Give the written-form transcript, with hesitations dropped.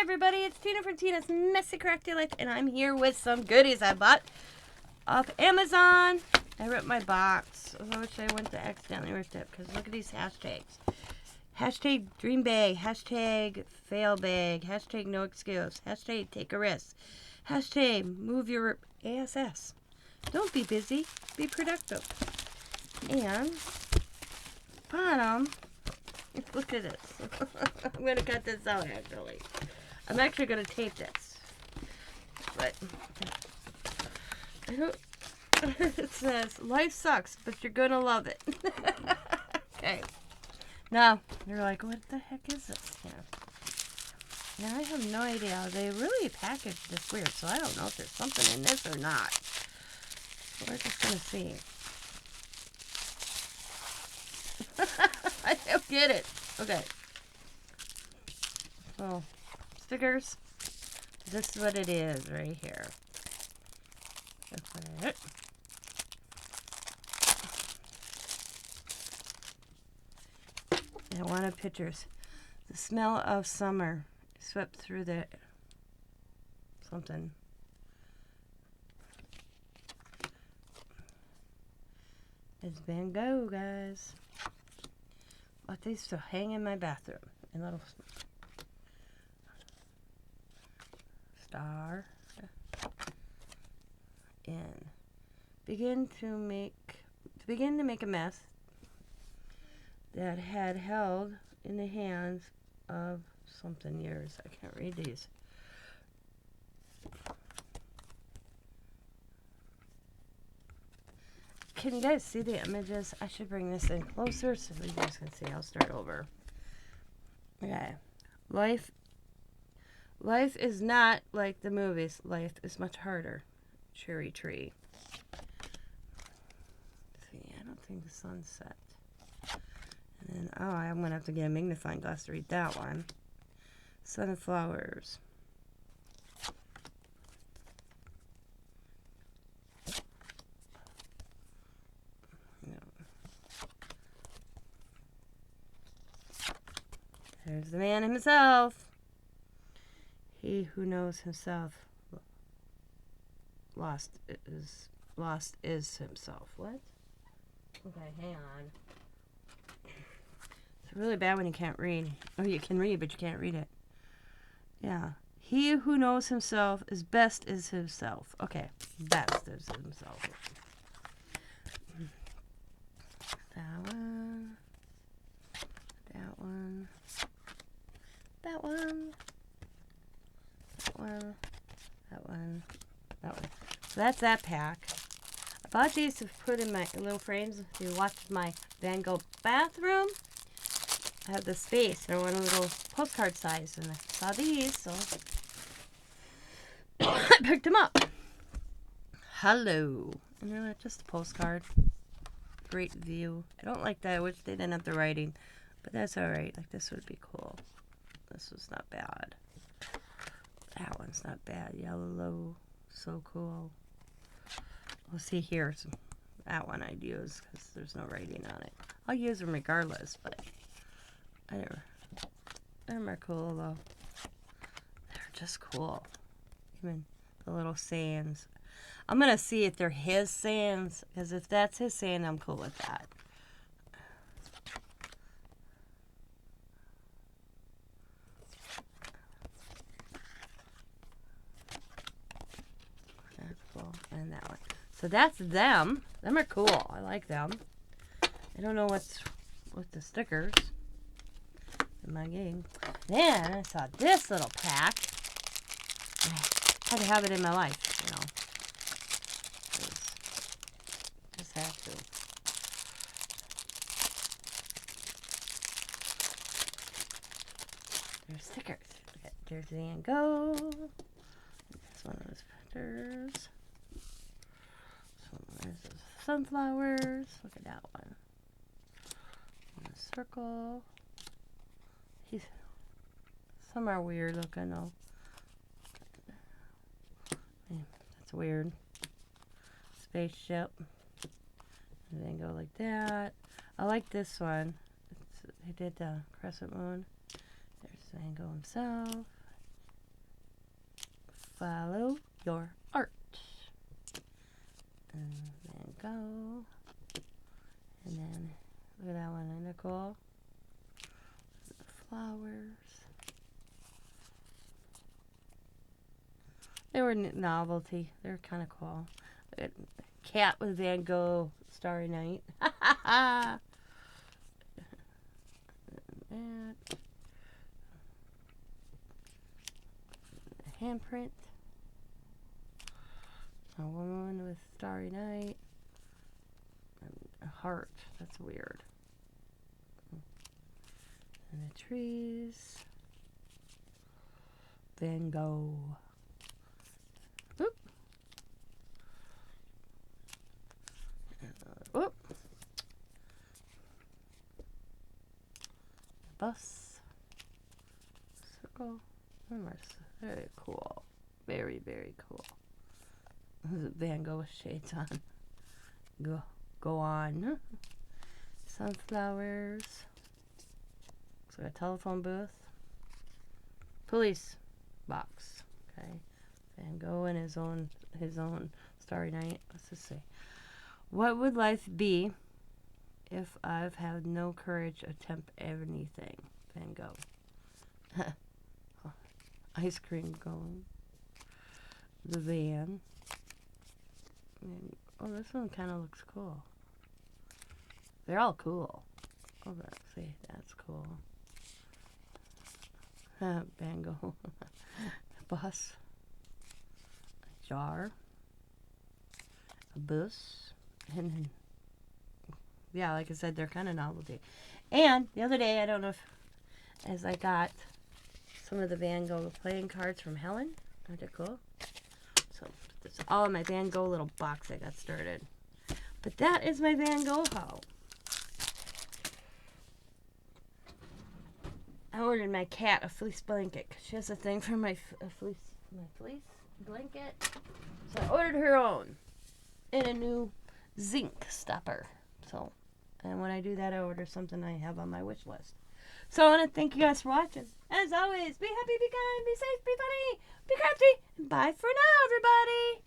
Hi everybody, it's Tina from Tina's Messy Crafty Life, and I'm here with some goodies I bought off Amazon. I ripped my box. I wish I wouldn't have accidentally ripped it, because look at these hashtags. Hashtag dream bag, hashtag fail bag, hashtag no excuse, hashtag take a risk, hashtag move your ASS. Don't be busy, be productive. And bottom, look at this. I'm going to cut this out actually. I'm actually going to tape this. But I don't, it says, life sucks, but you're going to love it. Okay. Now, you're like, what the heck is this here? Now, I have no idea. They really packaged this weird, so I don't know if there's something in this or not. So we're just going to see. I don't get it. Okay. So, stickers. This is what it is right here. Open it. I wanted pictures. The smell of summer swept through the something. It's Van Gogh, guys. But these to hang in my bathroom. A little star. And begin to make a mess that had held in the hands of something years. I can't read these. Can you guys see the images? I should bring this in closer so you guys can see. I'll start over. Okay. Life is not like the movies. Life is much harder. Cherry tree. See, I don't think the sun's set. And then, oh, I'm going to have to get a magnifying glass to read that one. Sunflowers. No. There's the man himself. He who knows himself lost is himself. What? Okay, hang on. It's really bad when you can't read. Oh, you can read, but you can't read it. Yeah. He who knows himself is best is himself. Okay. Best is himself. That one. That one. That one. That one. That one. That one. So that's that pack. I bought these to put in my little frames. If you watched my Van Gogh bathroom, I have the space. They're one little postcard size, and I saw these, so I picked them up. Hello. And they're just a postcard. Great view. I don't like that. I wish they didn't have the writing, but that's alright. Like, this would be cool. This was not bad. That one's not bad. Yellow. So cool. We'll see here. So that one I'd use because there's no writing on it. I'll use them regardless, but them are cool though. They're just cool. Even the little sands. I'm going to see if they're his sands, because if that's his sand, I'm cool with that. That's cool. And that one. So that's them. Them are cool. I like them. I don't know what's with the stickers in my game. Then I saw this little pack. I had to have it in my life, you know. Just have to. There's stickers. Okay, there's Van Gogh. There's one of those pictures. There's those sunflowers. Look at that one. And a circle. Some are weird looking though. Yeah, that's weird. Spaceship. And then go like that. I like this one. They did the crescent moon. There's Van Gogh himself. Follow your art. And then go. And then, look at that one, isn't it cool? The flowers. They were novelty. They were kind of cool. Cat with Van Gogh, Starry Night. A handprint. A woman with Starry Night. A heart. That's weird. And the trees. Van Gogh. Oop. Oop. Bus. Circle. Very cool. Very, very cool. Van Gogh with shades on. Go on. Sunflowers. Looks like a telephone booth. Police box. Okay. Van Gogh and his own Starry Night. Let's just say, what would life be if I've had no courage to attempt anything? Van Gogh. Ice cream cone. The van. And, oh, this one kind of looks cool. They're all cool. Oh, let's see, that's cool. Van Gogh. Bus. A jar. A bus. And then, yeah, like I said, they're kind of novelty. And the other day, I don't know if, as I got some of the Van Gogh playing cards from Helen. Aren't they cool? So, this is all in my Van Gogh little box I got started. But that is my Van Gogh haul. I ordered my cat a fleece blanket because she has a thing for my fleece blanket. So I ordered her own and a new zinc stopper. So, and when I do that, I order something I have on my wish list. So I want to thank you guys for watching. As always, be happy, be kind, be safe, be funny, be crafty, and bye for now, everybody.